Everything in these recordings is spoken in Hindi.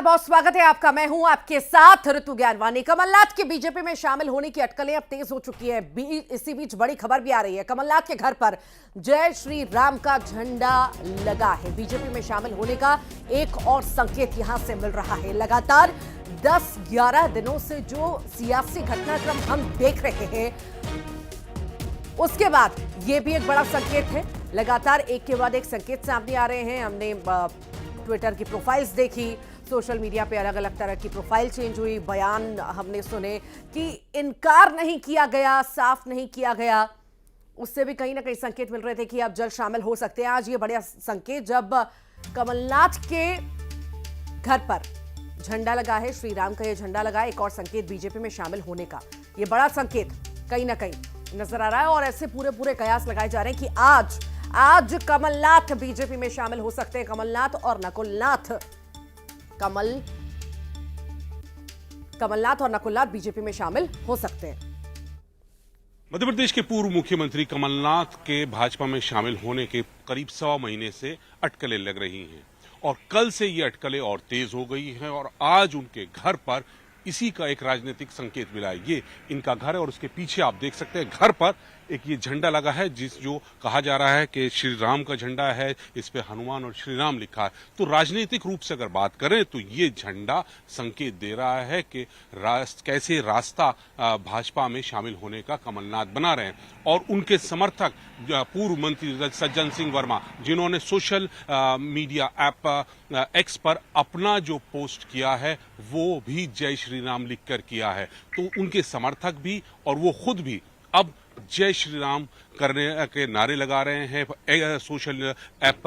बहुत स्वागत है आपका। मैं हूं आपके साथ ऋतु ज्ञानवानी। कमलनाथ के बीजेपी में शामिल होने की अटकलें अब तेज हो चुकी है। इसी बीच बड़ी खबर भी आ रही है। कमलनाथ के घर पर जय श्री राम का झंडा लगा है। बीजेपी में शामिल होने का एक और संकेत यहां से मिल रहा है। लगातार 10-11 दिनों से जो सियासी घटनाक्रम हम देख रहे हैं, उसके बाद यह भी एक बड़ा संकेत है। लगातार एक के बाद एक संकेत सामने आ रहे हैं। हमने ट्विटर की प्रोफाइल्स देखी, सोशल मीडिया पे अलग अलग तरह की प्रोफाइल चेंज हुई, बयान हमने सुने कि इनकार नहीं किया गया, साफ नहीं किया गया। उससे भी कहीं ना कहीं संकेत मिल रहे थे कि आप जल्द शामिल हो सकते हैं। आज ये बड़ा संकेत जब कमलनाथ के घर पर झंडा लगा है, श्री राम का ये झंडा लगा है, एक और संकेत बीजेपी में शामिल होने का। ये बड़ा संकेत कहीं ना कहीं नजर आ रहा है और ऐसे पूरे कयास लगाए जा रहे हैं कि आज कमलनाथ बीजेपी में शामिल हो सकते हैं। कमलनाथ और नकुलनाथ कमलनाथ और नकुलनाथ बीजेपी में शामिल हो सकते हैं। मध्य प्रदेश के पूर्व मुख्यमंत्री कमलनाथ के भाजपा में शामिल होने के करीब 1.25 महीने से अटकलें लग रही हैं और कल से ये अटकलें और तेज हो गई हैं और आज उनके घर पर इसी का एक राजनीतिक संकेत मिला है। ये इनका घर है और उसके पीछे आप देख सकते हैं घर पर एक ये झंडा लगा है, जो कहा जा रहा है कि श्री राम का झंडा है, इस पे हनुमान और श्री राम लिखा है। तो राजनीतिक रूप से अगर बात करें तो ये झंडा संकेत दे रहा है कि कैसे रास्ता भाजपा में शामिल होने का कमलनाथ बना रहे हैं। और उनके समर्थक पूर्व मंत्री सज्जन सिंह वर्मा, जिन्होंने सोशल मीडिया ऐप एक्स पर अपना जो पोस्ट किया है वो भी जय श्री राम लिखकर किया है, तो उनके समर्थक भी और वो खुद भी अब जय श्री राम करने के नारे लगा रहे हैं। सोशल ऐप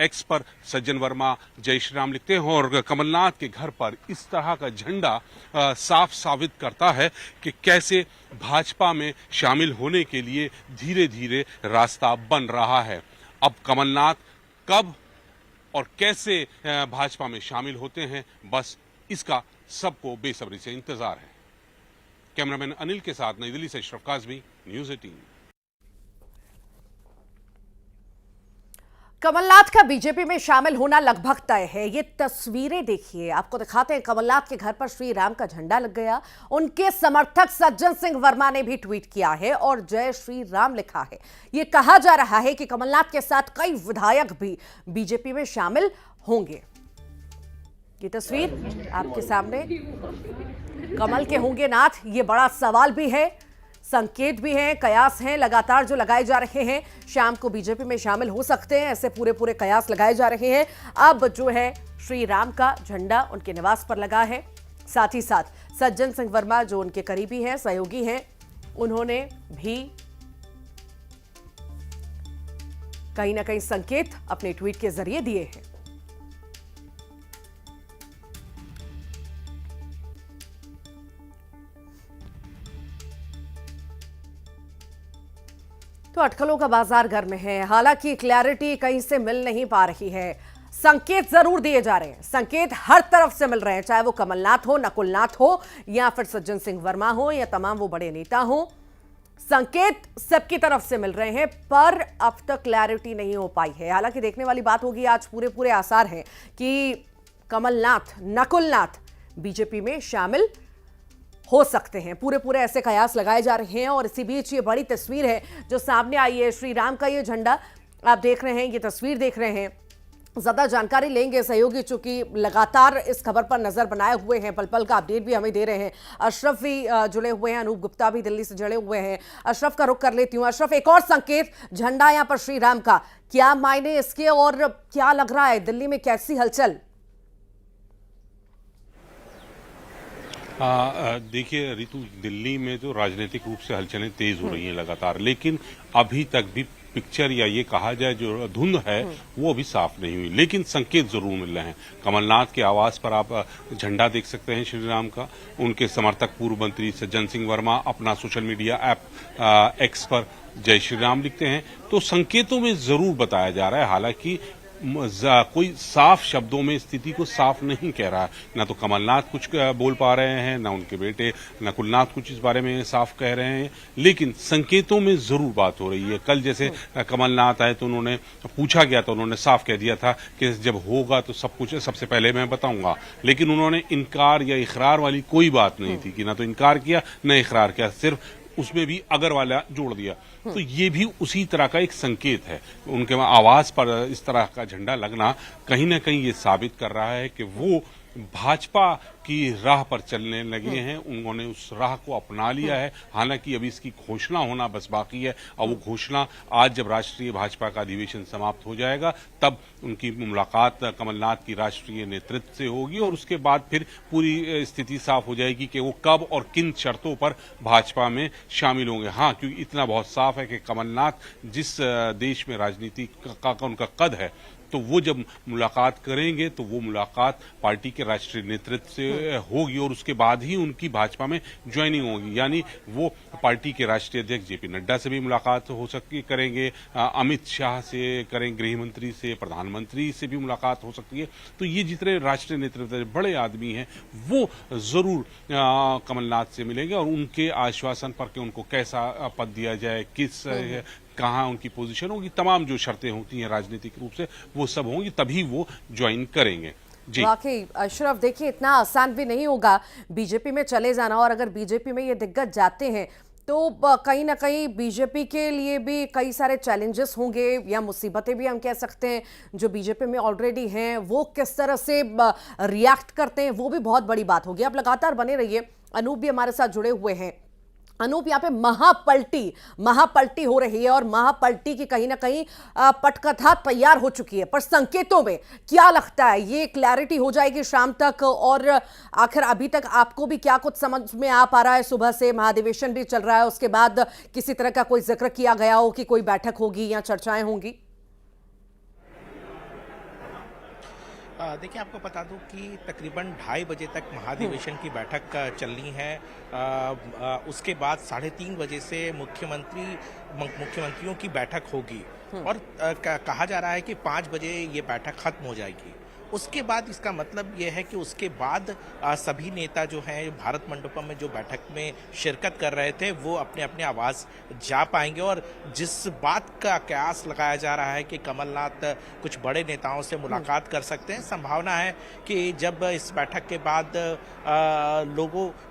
एक्स पर सज्जन वर्मा जय श्री राम लिखते हैं और कमलनाथ के घर पर इस तरह का झंडा साफ साबित करता है कि कैसे भाजपा में शामिल होने के लिए धीरे धीरे रास्ता बन रहा है। अब कमलनाथ कब और कैसे भाजपा में शामिल होते हैं, बस इसका सबको बेसब्री से इंतजार है। कैमरामैन अनिल के साथ नई दिल्ली से अशरफ काज़मी, न्यूज़ 18। कमलनाथ का बीजेपी में शामिल होना लगभग तय है। ये तस्वीरें देखिए, आपको दिखाते हैं। कमलनाथ के घर पर श्री राम का झंडा लग गया। उनके समर्थक सज्जन सिंह वर्मा ने भी ट्वीट किया है और जय श्री राम लिखा है। ये कहा जा रहा है कि कमलनाथ के साथ कई विधायक भी बीजेपी में शामिल होंगे। ये तस्वीर आपके सामने, कमल के होंगे नाथ, ये बड़ा सवाल भी है, संकेत भी हैं, कयास हैं लगातार जो लगाए जा रहे हैं। शाम को बीजेपी में शामिल हो सकते हैं, ऐसे पूरे कयास लगाए जा रहे हैं। अब जो है श्री राम का झंडा उनके निवास पर लगा है। साथ ही साथ सज्जन सिंह वर्मा जो उनके करीबी हैं, सहयोगी हैं, उन्होंने भी कहीं ना कहीं संकेत अपने ट्वीट के जरिए दिए हैं। तो अटकलों का बाजार गर्म है। हालांकि क्लैरिटी कहीं से मिल नहीं पा रही है। संकेत जरूर दिए जा रहे हैं, संकेत हर तरफ से मिल रहे हैं, चाहे वो कमलनाथ हो, नकुलनाथ हो या फिर सज्जन सिंह वर्मा हो या तमाम वो बड़े नेता हो। संकेत सबकी तरफ से मिल रहे हैं पर अब तक क्लैरिटी नहीं हो पाई है। हालांकि देखने वाली बात होगी, आज पूरे आसार हैं कि कमलनाथ, नकुलनाथ बीजेपी में शामिल हो सकते हैं। पूरे ऐसे कयास लगाए जा रहे हैं और इसी बीच ये बड़ी तस्वीर है जो सामने आई है। श्री राम का ये झंडा आप देख रहे हैं, ये तस्वीर देख रहे हैं। ज्यादा जानकारी लेंगे सहयोगी, चूंकि लगातार इस खबर पर नजर बनाए हुए हैं, पल पल का अपडेट भी हमें दे रहे हैं। अशरफ भी जुड़े हुए हैं, अनूप गुप्ता भी दिल्ली से जुड़े हुए हैं। अशरफ का रुख कर लेती हूँ। अशरफ, एक और संकेत, झंडा यहाँ पर श्री राम का, क्या मायने इसके और क्या लग रहा है, दिल्ली में कैसी हलचल? देखिए रितु, दिल्ली में तो राजनीतिक रूप से हलचलें तेज हो रही हैं लगातार, लेकिन अभी तक भी पिक्चर या ये कहा जाए जो धुंध है वो अभी साफ नहीं हुई, लेकिन संकेत जरूर मिल रहे हैं। कमलनाथ के आवास पर आप झंडा देख सकते हैं श्री राम का। उनके समर्थक पूर्व मंत्री सज्जन सिंह वर्मा अपना सोशल मीडिया ऐप एक्स पर जय श्री राम लिखते हैं, तो संकेतों में जरूर बताया जा रहा है। हालांकि कोई साफ शब्दों में स्थिति को साफ नहीं कह रहा है। ना तो कमलनाथ कुछ बोल पा रहे हैं, ना उनके बेटे नकुलनाथ कुछ इस बारे में साफ कह रहे हैं, लेकिन संकेतों में जरूर बात हो रही है। कल जैसे कमलनाथ आए तो उन्होंने पूछा गया, तो उन्होंने साफ कह दिया था कि जब होगा तो सब कुछ सबसे पहले मैं बताऊंगा, लेकिन उन्होंने इनकार या इकरार वाली कोई बात नहीं थी कि ना तो इनकार किया न इकरार किया, सिर्फ उसमें भी अगर वाला जोड़ दिया। तो ये भी उसी तरह का एक संकेत है। उनके आवाज पर इस तरह का झंडा लगना कहीं ना कहीं ये साबित कर रहा है कि वो भाजपा की राह पर चलने लगे हैं, उन्होंने उस राह को अपना लिया है। हालांकि अभी इसकी घोषणा होना बस बाकी है, और वो घोषणा आज जब राष्ट्रीय भाजपा का अधिवेशन समाप्त हो जाएगा तब उनकी मुलाकात कमलनाथ की राष्ट्रीय नेतृत्व से होगी, और उसके बाद फिर पूरी स्थिति साफ हो जाएगी कि वो कब और किन शर्तों पर भाजपा में शामिल होंगे। हाँ, क्योंकि इतना बहुत साफ है कि कमलनाथ जिस देश में राजनीति का उनका कद है, तो वो जब मुलाकात करेंगे तो वो मुलाकात पार्टी के राष्ट्रीय नेतृत्व से होगी, और उसके बाद ही उनकी भाजपा में ज्वाइनिंग होगी। यानी वो पार्टी के राष्ट्रीय अध्यक्ष जेपी नड्डा से भी मुलाकात हो सकती करेंगे, अमित शाह से करेंगे, गृह मंत्री से, प्रधानमंत्री से भी मुलाकात हो सकती है। तो ये जितने राष्ट्रीय नेतृत्व बड़े आदमी हैं वो जरूर कमलनाथ से मिलेंगे, और उनके आश्वासन पर कि उनको कैसा पद दिया जाए, किस कहाँ उनकी पोजीशन होगी, तमाम जो शर्तें होती हैं राजनीतिक रूप से वो सब होंगी, तभी वो ज्वाइन करेंगे। जी वाकई अशरफ, देखिए इतना आसान भी नहीं होगा बीजेपी में चले जाना, और अगर बीजेपी में ये दिग्गज जाते हैं तो कहीं ना कहीं बीजेपी के लिए भी कई सारे चैलेंजेस होंगे या मुसीबतें भी हम कह सकते हैं। जो बीजेपी में ऑलरेडी हैं वो किस तरह से रिएक्ट करते हैं वो भी बहुत बड़ी बात होगी। आप लगातार बने रहिए, अनूप भी हमारे साथ जुड़े हुए हैं। अनूप, यहाँ पे महापलटी हो रही है, और महापलटी की कहीं ना कहीं पटकथा तैयार हो चुकी है, पर संकेतों में क्या लगता है ये क्लैरिटी हो जाएगी शाम तक? और आखिर अभी तक आपको भी क्या कुछ समझ में आ पा रहा है? सुबह से महाधिवेशन भी चल रहा है, उसके बाद किसी तरह का कोई जिक्र किया गया हो कि कोई बैठक होगी या चर्चाएं होंगी? देखिए, आपको बता दूं कि तकरीबन 2:30 बजे तक महाधिवेशन की बैठक चलनी है। उसके बाद 3:30 बजे से मुख्यमंत्रियों की बैठक होगी, और कहा जा रहा है कि 5 बजे ये बैठक खत्म हो जाएगी। उसके बाद इसका मतलब ये है कि उसके बाद सभी नेता जो हैं भारत मंडपम में जो बैठक में शिरकत कर रहे थे वो अपने अपने आवाज़ जा पाएंगे। और जिस बात का कयास लगाया जा रहा है कि कमलनाथ कुछ बड़े नेताओं से मुलाकात कर सकते हैं, संभावना है कि जब इस बैठक के बाद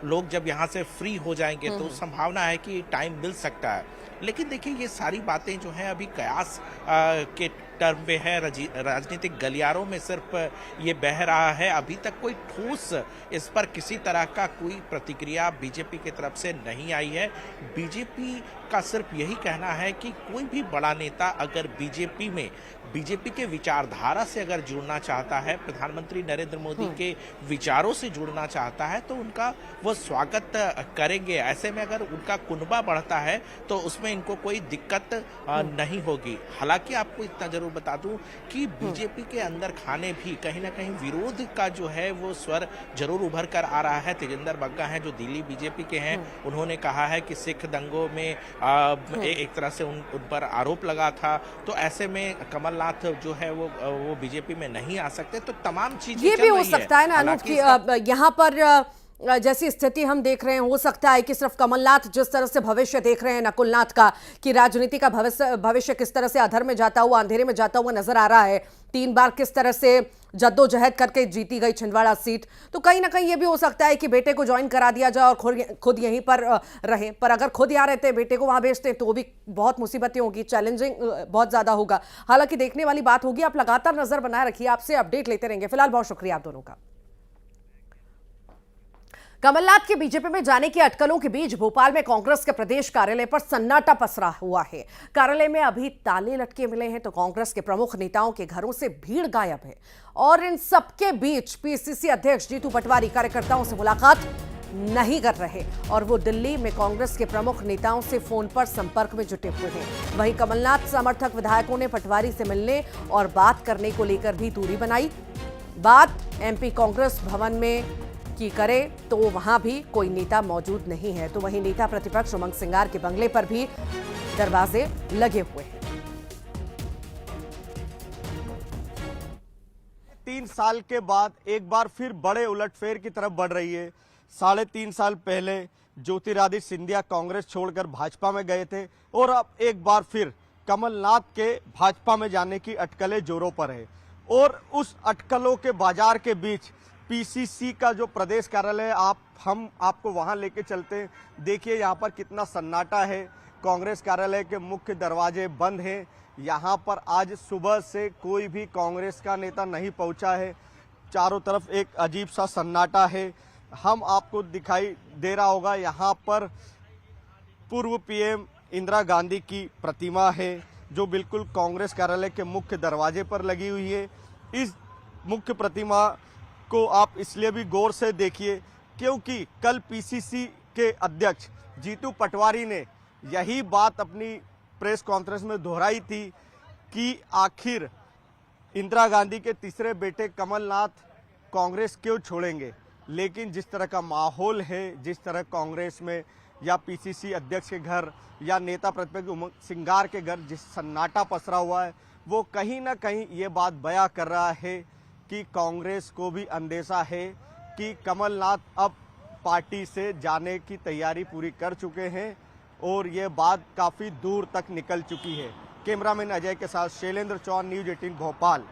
लोग जब यहाँ से फ्री हो जाएंगे तो संभावना है कि टाइम मिल सकता है। लेकिन देखिए, ये सारी बातें जो हैं अभी कयास के टर्म पे है, राजनीतिक गलियारों में सिर्फ ये बह रहा है। अभी तक कोई ठोस इस पर किसी तरह का कोई प्रतिक्रिया बीजेपी की तरफ से नहीं आई है। बीजेपी का सिर्फ यही कहना है कि कोई भी बड़ा नेता अगर बीजेपी के विचारधारा से अगर जुड़ना चाहता है, प्रधानमंत्री नरेंद्र मोदी के विचारों से जुड़ना चाहता है, तो उनका वो स्वागत करेंगे। ऐसे में अगर उनका कुनबा बढ़ता है तो उसमें इनको कोई दिक्कत नहीं होगी। हालांकि आपको इतना जरूर बता दूं कि बीजेपी के अंदर खाने भी कहीं ना कहीं विरोध का जो है वो स्वर जरूर उभर कर आ रहा है। तेजिंदर बग्गा हैं जो दिल्ली बीजेपी के हैं, उन्होंने कहा है कि सिख दंगों में एक तरह से उन पर आरोप लगा था, तो ऐसे में कमलनाथ जो है वो बीजेपी में नहीं आ सकते। तो तमाम चीजें ये भी हो सकता है ना अनूप की यहाँ पर जैसी स्थिति हम देख रहे हैं, हो सकता है कि सिर्फ कमलनाथ जिस तरह से भविष्य देख रहे हैं नकुलनाथ का, कि राजनीति का भविष्य किस तरह से अधर में जाता हुआ, अंधेरे में जाता हुआ नजर आ रहा है। 3 बार किस तरह से जद्दोजहद करके जीती गई छिंदवाड़ा सीट, तो कहीं ना कहीं ये भी हो सकता है कि बेटे को ज्वाइन करा दिया जाए और खुद यहीं पर रहे। पर अगर खुद यहाँ रहते, बेटे को वहां भेजते, तो भी बहुत मुसीबतें होगी, चैलेंजिंग बहुत ज्यादा होगा। हालांकि देखने वाली बात होगी। आप लगातार नजर बनाए रखिए, आपसे अपडेट लेते रहेंगे। फिलहाल बहुत शुक्रिया आप दोनों का। कमलनाथ के बीजेपी में जाने की अटकलों के बीच भोपाल में कांग्रेस के प्रदेश कार्यालय पर सन्नाटा पसरा हुआ है। कार्यालय में अभी ताले लटके मिले हैं, तो कांग्रेस के प्रमुख नेताओं के घरों से भीड़ गायब है। और इन सबके बीच पीसीसी अध्यक्ष जीतू पटवारी कार्यकर्ताओं से मुलाकात नहीं कर रहे, और वो दिल्ली में कांग्रेस के प्रमुख नेताओं से फोन पर संपर्क में जुटे हुए हैं। वहीं कमलनाथ समर्थक विधायकों ने पटवारी से मिलने और बात करने को लेकर भी दूरी बनाई। बात एमपी कांग्रेस भवन में की करे तो वहां भी कोई नेता मौजूद नहीं है, तो वहीं नेता प्रतिपक्ष उमंग सिंगार के बंगले पर भी दरवाजे लगे हुए हैं। 3.5 साल के बाद एक बार फिर बड़े उलटफेर की तरफ बढ़ रही है। 3.5 साल पहले ज्योतिरादित्य सिंधिया कांग्रेस छोड़कर भाजपा में गए थे और अब एक बार फिर कमलनाथ के भाजपा में जाने की अटकलें जोरों पर है। और उस अटकलों के बाजार के बीच पीसीसी का जो प्रदेश कार्यालय हम आपको वहां लेके चलते हैं। देखिए यहाँ पर कितना सन्नाटा है। कांग्रेस कार्यालय के मुख्य दरवाजे बंद हैं। यहाँ पर आज सुबह से कोई भी कांग्रेस का नेता नहीं पहुंचा है। चारों तरफ एक अजीब सा सन्नाटा है। हम आपको दिखाई दे रहा होगा यहाँ पर पूर्व पीएम इंदिरा गांधी की प्रतिमा है जो बिल्कुल कांग्रेस कार्यालय के मुख्य दरवाजे पर लगी हुई है। इस मुख्य प्रतिमा को आप इसलिए भी गौर से देखिए क्योंकि कल पीसीसी के अध्यक्ष जीतू पटवारी ने यही बात अपनी प्रेस कॉन्फ्रेंस में दोहराई थी कि आखिर इंदिरा गांधी के तीसरे बेटे कमलनाथ कांग्रेस क्यों छोड़ेंगे। लेकिन जिस तरह का माहौल है, जिस तरह कांग्रेस में या पीसीसी अध्यक्ष के घर या नेता प्रतिपक्ष उमंग सिंगार के घर जिस सन्नाटा पसरा हुआ है, वो कहीं ना कहीं ये बात बयां कर रहा है कि कांग्रेस को भी अंदेशा है कि कमलनाथ अब पार्टी से जाने की तैयारी पूरी कर चुके हैं और ये बात काफ़ी दूर तक निकल चुकी है। कैमरामैन अजय के साथ शैलेंद्र चौहान, न्यूज 18 भोपाल।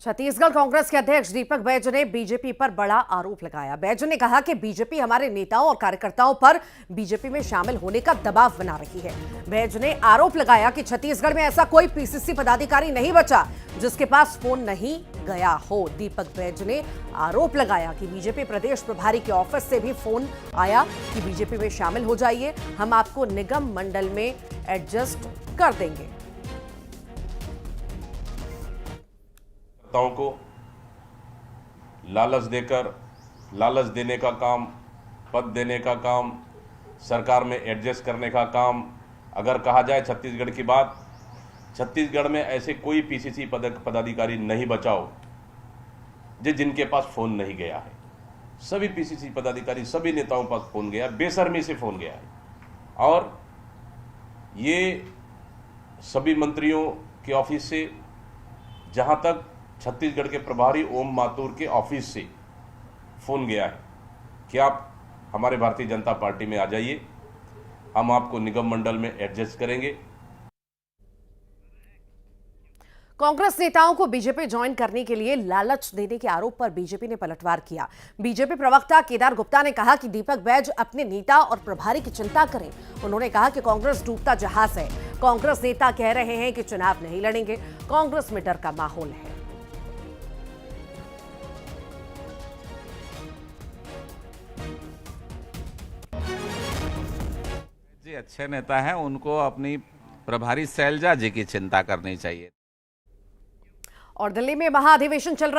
छत्तीसगढ़ कांग्रेस के अध्यक्ष दीपक बैज ने बीजेपी पर बड़ा आरोप लगाया। बैज ने कहा कि बीजेपी हमारे नेताओं और कार्यकर्ताओं पर बीजेपी में शामिल होने का दबाव बना रही है। बैज ने आरोप लगाया कि छत्तीसगढ़ में ऐसा कोई पीसीसी पदाधिकारी नहीं बचा जिसके पास फोन नहीं गया हो। दीपक बैज ने आरोप लगाया कि बीजेपी प्रदेश प्रभारी के ऑफिस से भी फोन आया कि बीजेपी में शामिल हो जाइए, हम आपको निगम मंडल में एडजस्ट कर देंगे। को लालच देने का काम, पद देने का काम, सरकार में एडजस्ट करने का काम। अगर कहा जाए छत्तीसगढ़ की बात, छत्तीसगढ़ में ऐसे कोई पीसीसी पदाधिकारी नहीं बचाओ जिनके पास फोन नहीं गया है। सभी पीसीसी पदाधिकारी, सभी नेताओं के पास फोन गया, बेशर्मी से फोन गया है। और ये सभी मंत्रियों के ऑफिस से, जहां तक छत्तीसगढ़ के प्रभारी ओम माथुर के ऑफिस से फोन गया है कि आप हमारे भारतीय जनता पार्टी में आ जाइए, हम आपको निगम मंडल में एडजस्ट करेंगे। कांग्रेस नेताओं को बीजेपी ज्वाइन करने के लिए लालच देने के आरोप पर बीजेपी ने पलटवार किया। बीजेपी प्रवक्ता केदार गुप्ता ने कहा कि दीपक बैज अपने नेता और प्रभारी की चिंता करें। उन्होंने कहा कि कांग्रेस डूबता जहाज है। कांग्रेस नेता कह रहे हैं कि चुनाव नहीं लड़ेंगे। कांग्रेस में डर का माहौल है। जी अच्छे नेता हैं, उनको अपनी प्रभारी शैलजा जी की चिंता करनी चाहिए। और दिल्ली में महाअधिवेशन चल रहा